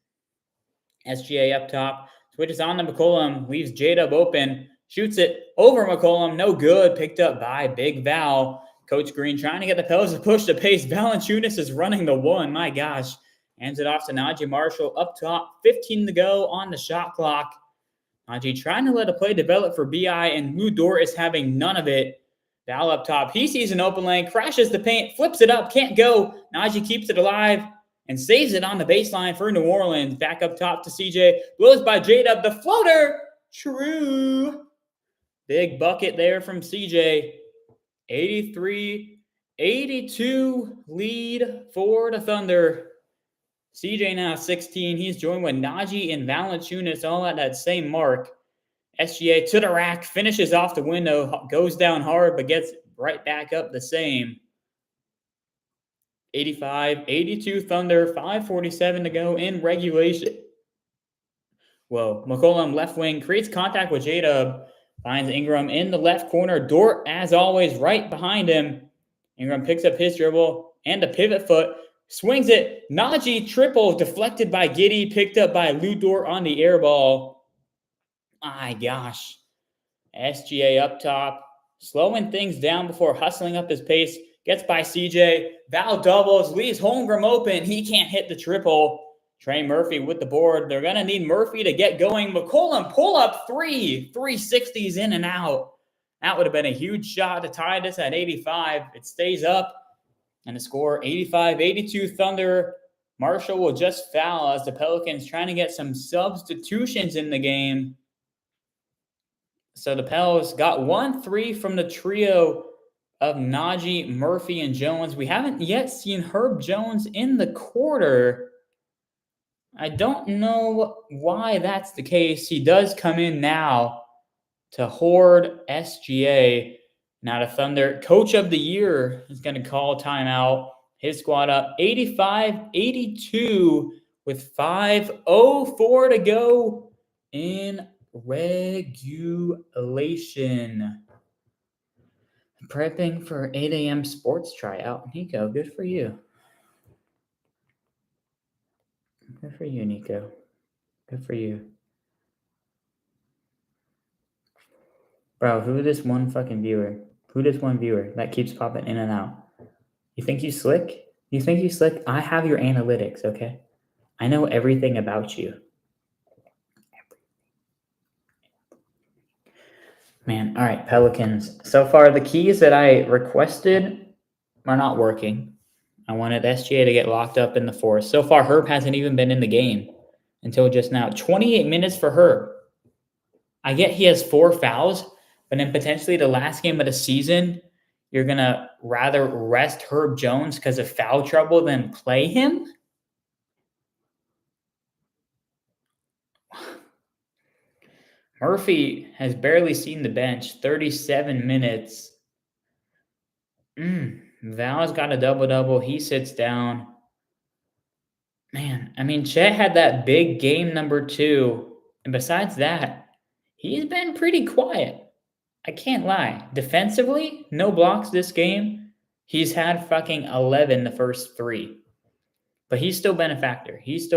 SGA up top, switches on to McCollum, leaves J-Dub open, shoots it over McCollum, no good, picked up by Big Val. Coach Green trying to get the Pels to push the pace. Valanciunas is running the 1. My gosh. Hands it off to Najee Marshall up top. 15 to go on the shot clock. Najee trying to let a play develop for BI, and Lou Dort is having none of it. Val up top. He sees an open lane, crashes the paint, flips it up, can't go. Najee keeps it alive and saves it on the baseline for New Orleans. Back up top to CJ. Blows by J-Dub. The floater. True. Big bucket there from CJ. 83-82 lead for the Thunder. CJ now 16. He's joined with Najee and Valanciunas all at that same mark. SGA to the rack, finishes off the window, goes down hard, but gets right back up the same. 85-82 Thunder, 5:47 to go in regulation. Whoa, McCollum left wing creates contact with J-Dub. Finds Ingram in the left corner. Dort, as always, right behind him. Ingram picks up his dribble and a pivot foot. Swings it. Najee triple deflected by Giddey. Picked up by Lou Dort on the air ball. My gosh. SGA up top. Slowing things down before hustling up his pace. Gets by CJ. Val doubles. Leaves Holmgren open. He can't hit the triple. Trey Murphy with the board. They're going to need Murphy to get going. McCollum pull up 3. 360s in and out. That would have been a huge shot to tie this at 85. It stays up. And the score 85-82 Thunder. Marshall will just foul as the Pelicans trying to get some substitutions in the game. So the Pels got 1-3 from the trio of Najee, Murphy, and Jones. We haven't yet seen Herb Jones in the quarter. I don't know why that's the case. He does come in now to hoard SGA. Now the Thunder, Coach of the Year is going to call timeout. His squad up 85-82 with 5:04 to go in regulation. Prepping for 8 a.m. sports tryout. Nico, good for you. Good for you, Nico. Good for you. Bro, who this one fucking viewer? Who this one viewer that keeps popping in and out? You think you slick? You think you slick? I have your analytics, okay? I know everything about you. Man, all right, Pelicans. So far, the keys that I requested are not working. I wanted SGA to get locked up in the fourth. So far, Herb hasn't even been in the game until just now. 28 minutes for Herb. I get he has 4 fouls, but then potentially the last game of the season, you're going to rather rest Herb Jones because of foul trouble than play him? Murphy has barely seen the bench, 37 minutes. Val's got a double-double. He sits down. Man, I mean, Chet had that big game number 2. And besides that, he's been pretty quiet. I can't lie. Defensively, no blocks this game. He's had fucking 11 the first 3. But he's still been a factor. He's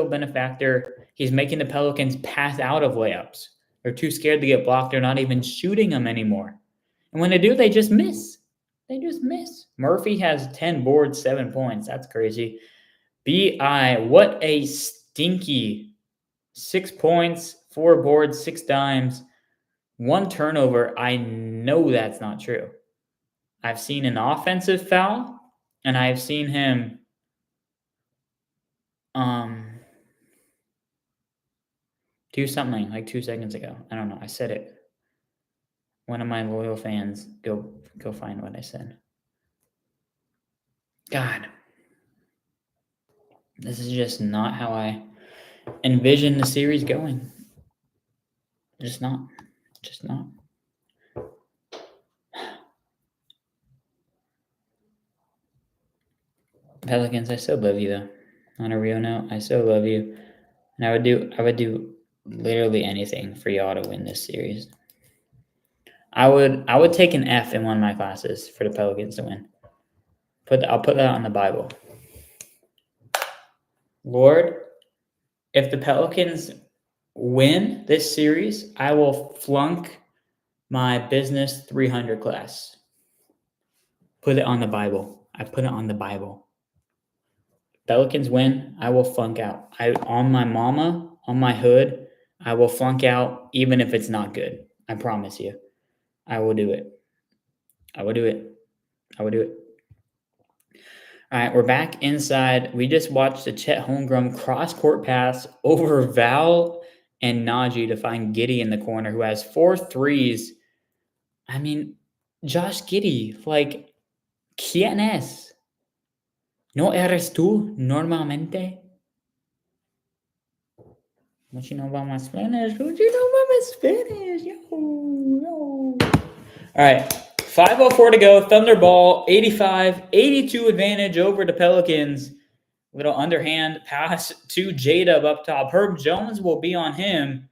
making the Pelicans pass out of layups. They're too scared to get blocked. They're not even shooting them anymore. And when they do, they just miss. Murphy has 10 boards, 7 points. That's crazy. B.I., what a stinky 6 points, 4 boards, 6 dimes, 1 turnover. I know that's not true. I've seen an offensive foul, and I've seen him do something like 2 seconds ago. I don't know. I said it. One of my loyal fans, go find what I said. God. This is just not how I envision the series going. Just not. Pelicans, I still love you though. On a real note, I still love you. And I would do literally anything for y'all to win this series. I would take an F in one of my classes for the Pelicans to win. I'll put that on the Bible. Lord, if the Pelicans win this series, I will flunk my business 300 class. Put it on the Bible. I put it on the Bible. Pelicans win, I will flunk out. On my mama, on my hood, I will flunk out even if it's not good. I promise you. I will do it. All right, we're back inside. We just watched the Chet Holmgren cross-court pass over Val and Najee to find Giddey in the corner, who has 4 threes. I mean, Josh Giddey, like, ¿quién es? ¿No eres tú normalmente? What you know about my Spanish? Yo. All right, 5:04 to go. Thunderball, 85-82 advantage over the Pelicans. Little underhand pass to J-Dub up top. Herb Jones will be on him.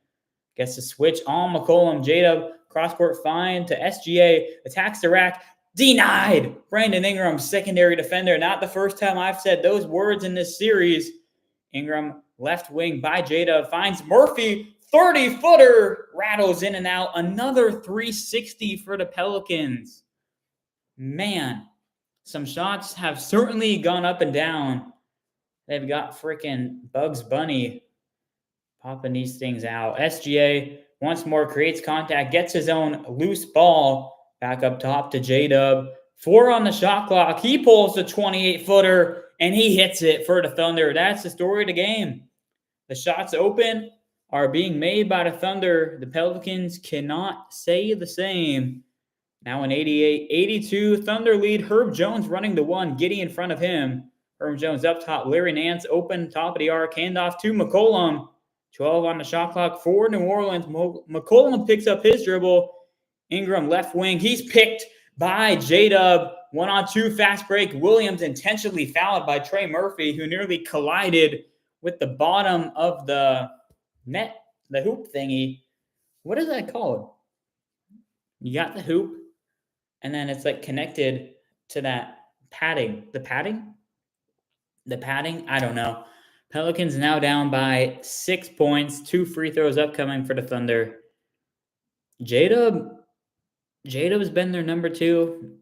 Gets to switch on McCollum. J-Dub, cross-court find to SGA. Attacks the rack. Denied! Brandon Ingram, secondary defender. Not the first time I've said those words in this series. Ingram, left wing by J-Dub. Finds Murphy. 30-footer. Rattles in and out. Another 360 for the Pelicans. Man, some shots have certainly gone up and down. They've got freaking Bugs Bunny popping these things out. SGA once more creates contact, gets his own loose ball. Back up top to J-Dub. 4 on the shot clock. He pulls the 28-footer, and he hits it for the Thunder. That's the story of the game. The shots open are being made by the Thunder. The Pelicans cannot say the same. Now in 88-82, Thunder lead. Herb Jones running the 1. Giddey in front of him. Herb Jones up top. Larry Nance open, top of the arc. Handoff to McCollum. 12 on the shot clock for New Orleans. McCollum picks up his dribble. Ingram left wing. He's picked by J-Dub. 1-on-2 fast break. Williams intentionally fouled by Trey Murphy, who nearly collided with the bottom of the net, the hoop thingy. What is that called? You got the hoop, and then it's like connected to that padding. The padding? The padding? I don't know. Pelicans now down by 6 points. 2 free throws upcoming for the Thunder. J-Dub has been their number 2.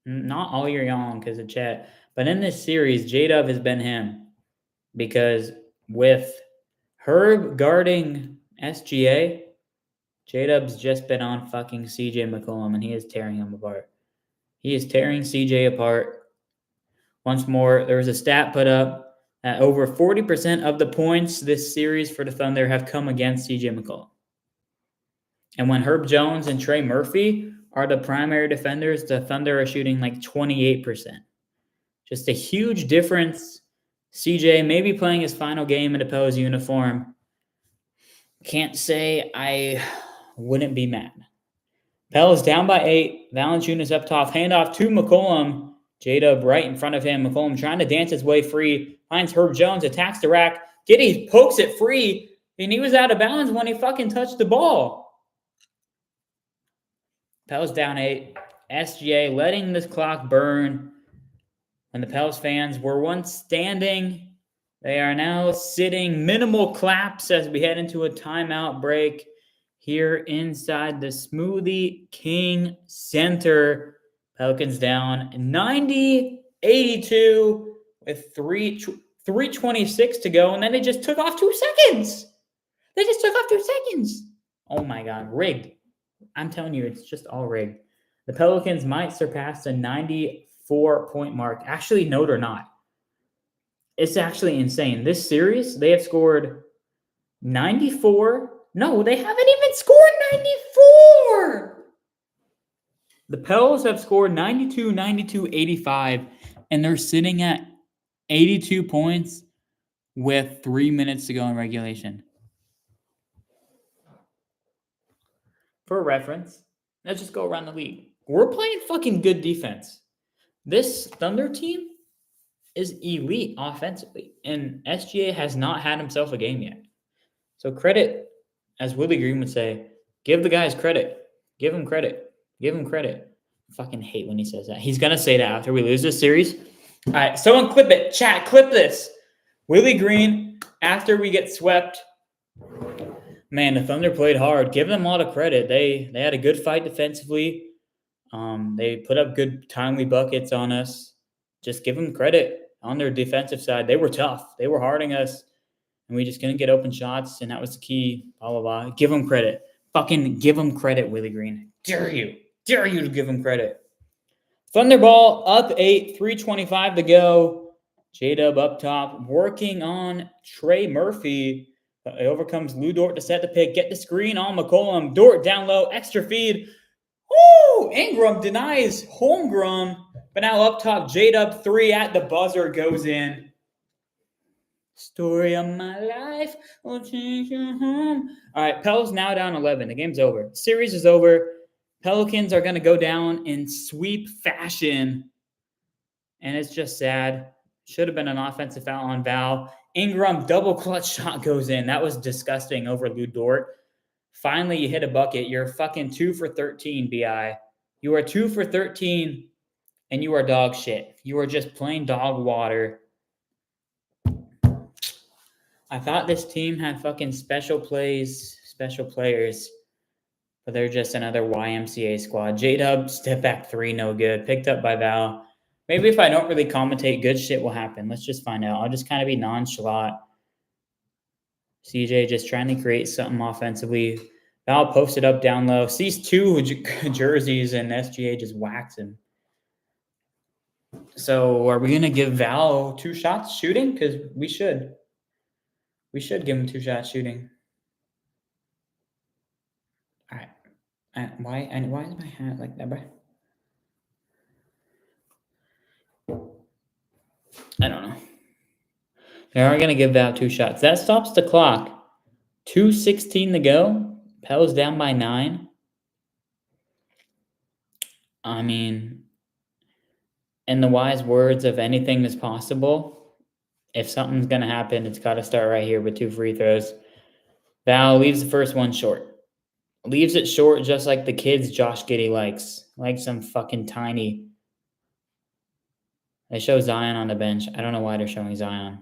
Not all year long because of Chet. But in this series, J-Dub has been him. Because with Herb guarding SGA, J-Dub's just been on fucking CJ McCollum, and he is tearing him apart. He is tearing CJ apart. Once more, there was a stat put up that over 40% of the points this series for the Thunder have come against CJ McCollum. And when Herb Jones and Trey Murphy are the primary defenders, the Thunder are shooting like 28%. Just a huge difference. CJ maybe playing his final game in a Pels uniform. Can't say I wouldn't be mad. Pels down by 8. Valanciunas up top. Handoff to McCollum. J-Dub right in front of him. McCollum trying to dance his way free. Finds Herb Jones. Attacks the rack. Giddey pokes it free. And he was out of bounds when he fucking touched the ball. Pels down 8. SGA letting this clock burn. And the Pels fans were once standing. They are now sitting. Minimal claps as we head into a timeout break here inside the Smoothie King Center. Pelicans down 90-82 with 3:26 to go. And then they just took off 2 seconds. Oh my God. Rigged. I'm telling you, it's just all rigged. The Pelicans might surpass the 94-point mark. Actually, no, they're not. It's actually insane. This series, they have scored 94. No, they haven't even scored 94. The Pels have scored 92, 92, 85, and they're sitting at 82 points with 3 minutes to go in regulation. For reference, let's just go around the league. We're playing fucking good defense. This Thunder team is elite offensively, and SGA has not had himself a game yet. So credit, as Willie Green would say, give the guys credit. Give him credit. I fucking hate when he says that. He's going to say that after we lose this series. All right, someone clip it. Chat, clip this. Willie Green, after we get swept, man, the Thunder played hard. Give them a lot of credit. They had a good fight defensively. They put up good timely buckets on us. Just give them credit on their defensive side. They were tough. They were harding us, and we just couldn't get open shots, and that was the key, blah, blah, blah. Give them credit. Fucking give them credit, Willie Green. Dare you to give them credit. Thunderball up 8, 3:25 to go. J-Dub up top, working on Trey Murphy. It overcomes Lou Dort to set the pick. Get the screen on McCollum. Dort down low. Extra feed. Woo! Ingram denies Holmgren. But now up top, J-Dub 3 at the buzzer goes in. Story of my life will change your home. All right, Pels now down 11. The game's over. Series is over. Pelicans are going to go down in sweep fashion. And it's just sad. Should have been an offensive foul on Val. Ingram double clutch shot goes in. That was disgusting over Lou Dort. Finally, you hit a bucket. You're fucking 2 for 13, BI. You are 2 for 13, and you are dog shit. You are just plain dog water. I thought this team had fucking special players, but they're just another YMCA squad. J-Dub, step back 3, no good. Picked up by Val. Maybe if I don't really commentate, good shit will happen. Let's just find out. I'll just kind of be nonchalant. CJ just trying to create something offensively. Val posted up down low. Sees 2 jerseys, and SGA just whacks him. So are we going to give Val 2 shots shooting? Because we should. We should give him 2 shots shooting. All right. Why is my hat like that, bro? I don't know. They are going to give Val 2 shots. That stops the clock. 2:16 to go. Pels down by 9. I mean, In the wise words of anything is possible, if something's going to happen, it's got to start right here with 2 free throws. Val leaves the first one short. Leaves it short just like the kids Josh Giddey likes. Like some fucking tiny. They show Zion on the bench. I don't know why they're showing Zion.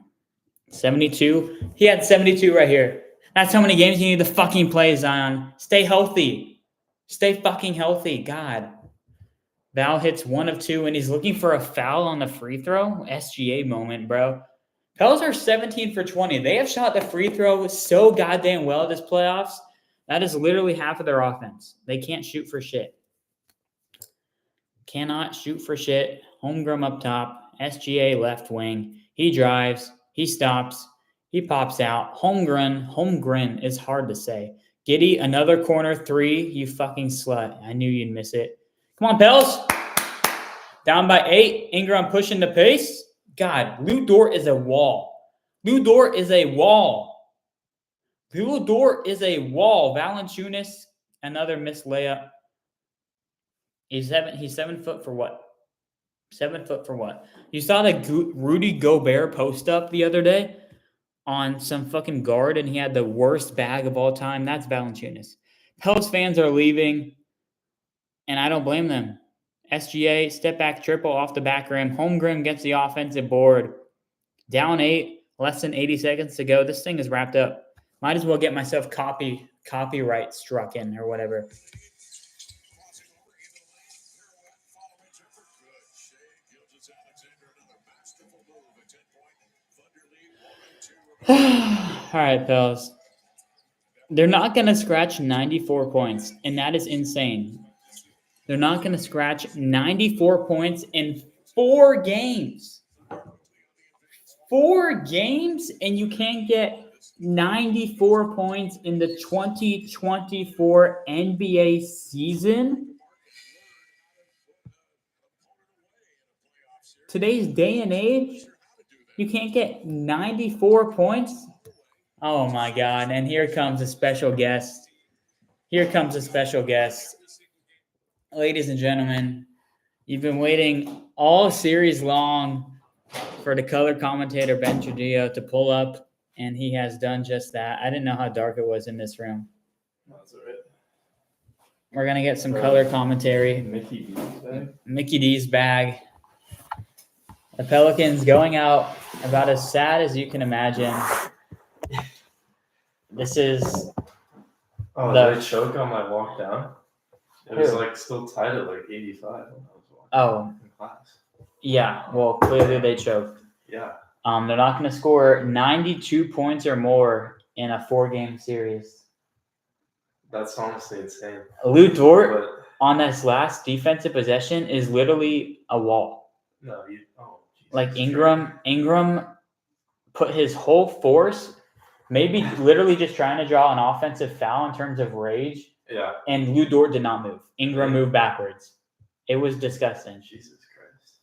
72. He had 72 right here. That's how many games you need to fucking play, Zion. Stay healthy. Stay fucking healthy. God. Val hits 1 of 2, and he's looking for a foul on the free throw. SGA moment, bro. Pels are 17 for 20. They have shot the free throw so goddamn well this playoffs. That is literally half of their offense. They can't shoot for shit. Cannot shoot for shit. Holmgren up top. SGA left wing. He drives. He stops. He pops out. Holmgren is hard to say. Giddey, another corner 3. You fucking slut. I knew you'd miss it. Come on, Pels. Down by 8. Ingram pushing the pace. God, Lou Dort is a wall. Lou Dort is a wall. Lou Dort is a wall. Valanciunas, another missed layup. He's 7 foot for what? 7 foot for what? You saw the Rudy Gobert post up the other day on some fucking guard, and he had the worst bag of all time. That's Valanciunas. Pels fans are leaving, and I don't blame them. SGA, step back triple off the back rim. Holmgren gets the offensive board. Down 8, less than 80 seconds to go. This thing is wrapped up. Might as well get myself copyright struck in or whatever. All right, Pels. They're not going to scratch 94 points, and that is insane. They're not going to scratch 94 points in 4 games. 4 games, and you can't get 94 points in the 2024 NBA season? Today's day and age, you can't get 94 points? Oh my God, and here comes a special guest. Here comes a special guest. Ladies and gentlemen, you've been waiting all series long for the color commentator Ben Trujillo to pull up, and he has done just that. I didn't know how dark it was in this room. That's all right. We're going to get some color commentary. Mickey D's bag. The Pelicans going out about as sad as you can imagine. This is... Oh, did I choke on my walk down? It was like still tied at like 85 when I was walking in class. Yeah, well, clearly they choked. Yeah. They're not going to score 92 points or more in a 4-game series. That's honestly insane. Lou Dort on this last defensive possession is literally a wall. No, like Ingram put his whole force, maybe literally just trying to draw an offensive foul in terms of rage. Yeah. And Lou Dort did not move. Ingram moved backwards. It was disgusting. Jesus Christ.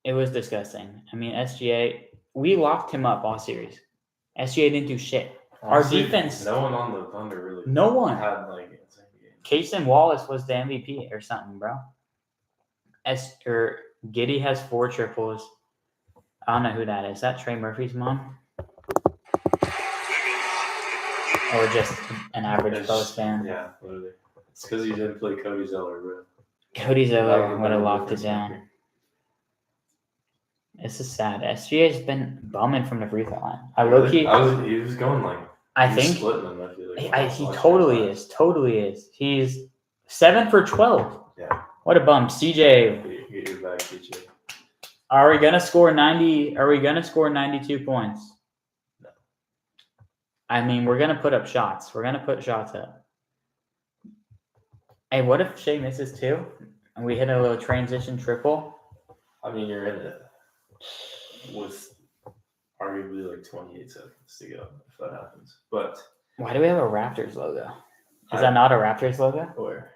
It was disgusting. I mean, SGA, we locked him up all series. SGA didn't do shit. Honestly, our defense. No one on the Thunder really. No one had like insane games. Casey Wallace was the MVP or something, bro. Giddey has 4 triples. I don't know who that is. Is that Trey Murphy's mom? Or just an average Post fan? Yeah, literally. It's because you didn't play Cody Zeller, bro. Cody Zeller would have locked it down. This is sad. SGA's been bumming from the free throw line. He was going like. I think splitting them, I feel like. He totally is. Totally is. He's 7 for 12. Yeah. What a bum. CJ. Get your back, CJ. Are we gonna score 90? Are we gonna score 92 points? No. I mean, we're gonna put up shots. We're gonna put shots up. Hey, what if Shea misses 2 and we hit a little transition triple? I mean, you're in it with arguably like 28 seconds to go if that happens. But why do we have a Raptors logo? Is that not a Raptors logo? Where?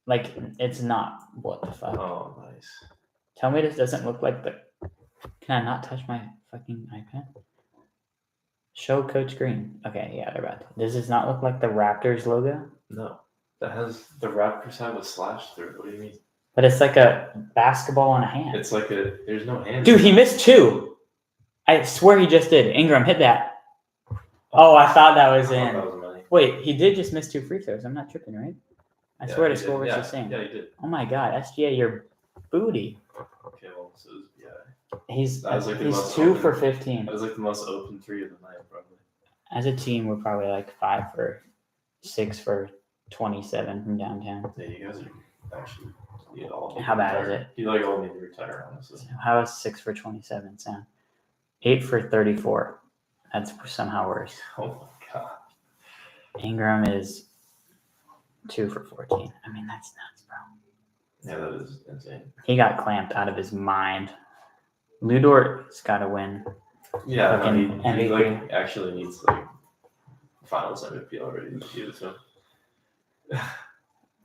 Like, it's not. What the fuck? Oh, nice. Tell me this doesn't look like the... Can I not touch my fucking iPad? Show Coach Green. Okay, yeah, they're about to. Does this not look like the Raptors logo? No. The Raptors have a slash through it. What do you mean? But it's like a basketball in a hand. It's like there's no hand. Dude, he missed 2. I swear he just did. Ingram hit that. Oh, I thought that was in. That was money. Wait, he did just miss 2 free throws. I'm not tripping, right? I swear the score was the same. Yeah, he did. Oh my God, SGA, you're booty. Okay, well, so yeah. He's 2 for 15. That was like the most open 3 of the night, probably. As a team, we're probably like 6 for 27 from downtown. Yeah, you guys are actually. How bad is it? You like all need to retire, honestly. How is 6 for 27 sound? 8 for 34. That's somehow worse. Oh my God. Ingram is 2 for 14. I mean, that's nuts, bro. Yeah, that is insane. He got clamped out of his mind. Ludort's got to win. Yeah, no, he like actually needs like finals MVP already. So.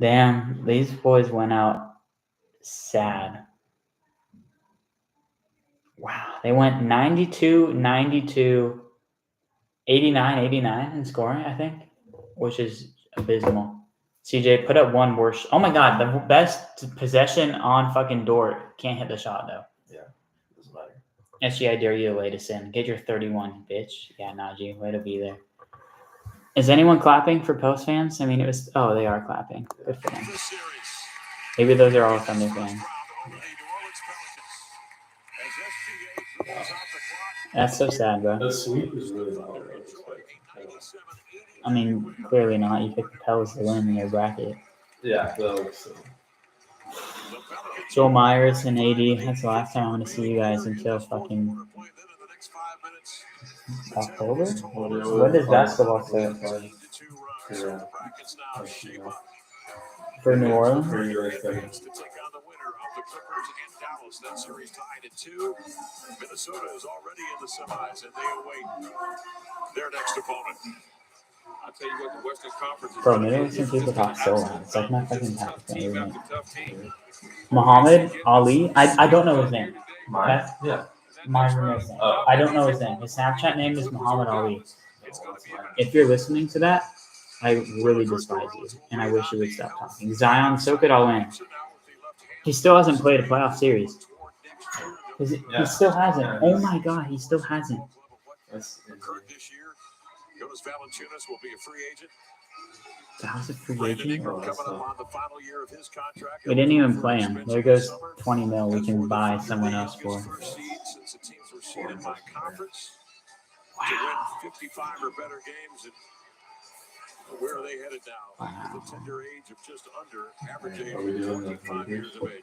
Damn, these boys went out sad. Wow, they went 92, 92, 89, 89 in scoring, I think, which is abysmal. CJ put up one worse. Oh my God, the best possession on fucking Dort. Can't hit the shot though. Yeah, doesn't matter. SG, I dare you to lay this in. Get your 31, bitch. Yeah, Najee, way to be there. Is anyone clapping for Post fans? I mean, they are clapping. Good for them. Maybe those are all Thunder fans. That's so sad, bro. The sweep is really loud. I mean, clearly not. You picked the Pels to win in your bracket. Yeah, so. Joel Myers and AD. That's the last time I'm going to see you guys until fucking October? When does basketball start? For New Orleans? That series tied at 2. Minnesota is already in the semis, and they await their next opponent. I'll tell you what, the Western Conference is. Bro, maybe some people talk so loud. It's like my fucking Pakistan. Muhammad Ali. I don't know his name. Mine? Yeah. My roommate's name. I don't know his name. His Snapchat name is Muhammad Ali. If you're listening to that, I really despise you, and I wish you would stop talking. Zion, soak it all in. He still hasn't played a playoff series. He still hasn't. Oh my God, he still hasn't. This year, Jonas Valanciunas will be a free agent. That was a free agent? We didn't even play him. There goes 20 mil we can buy someone else for. Wow. 55 or better games. And where are they headed now? Wow. The tender age of just under average age of 25 years of age.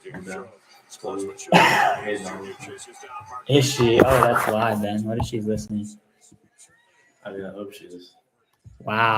Is she? Oh, that's live then. What if she's listening? I mean, I hope she is. Wow.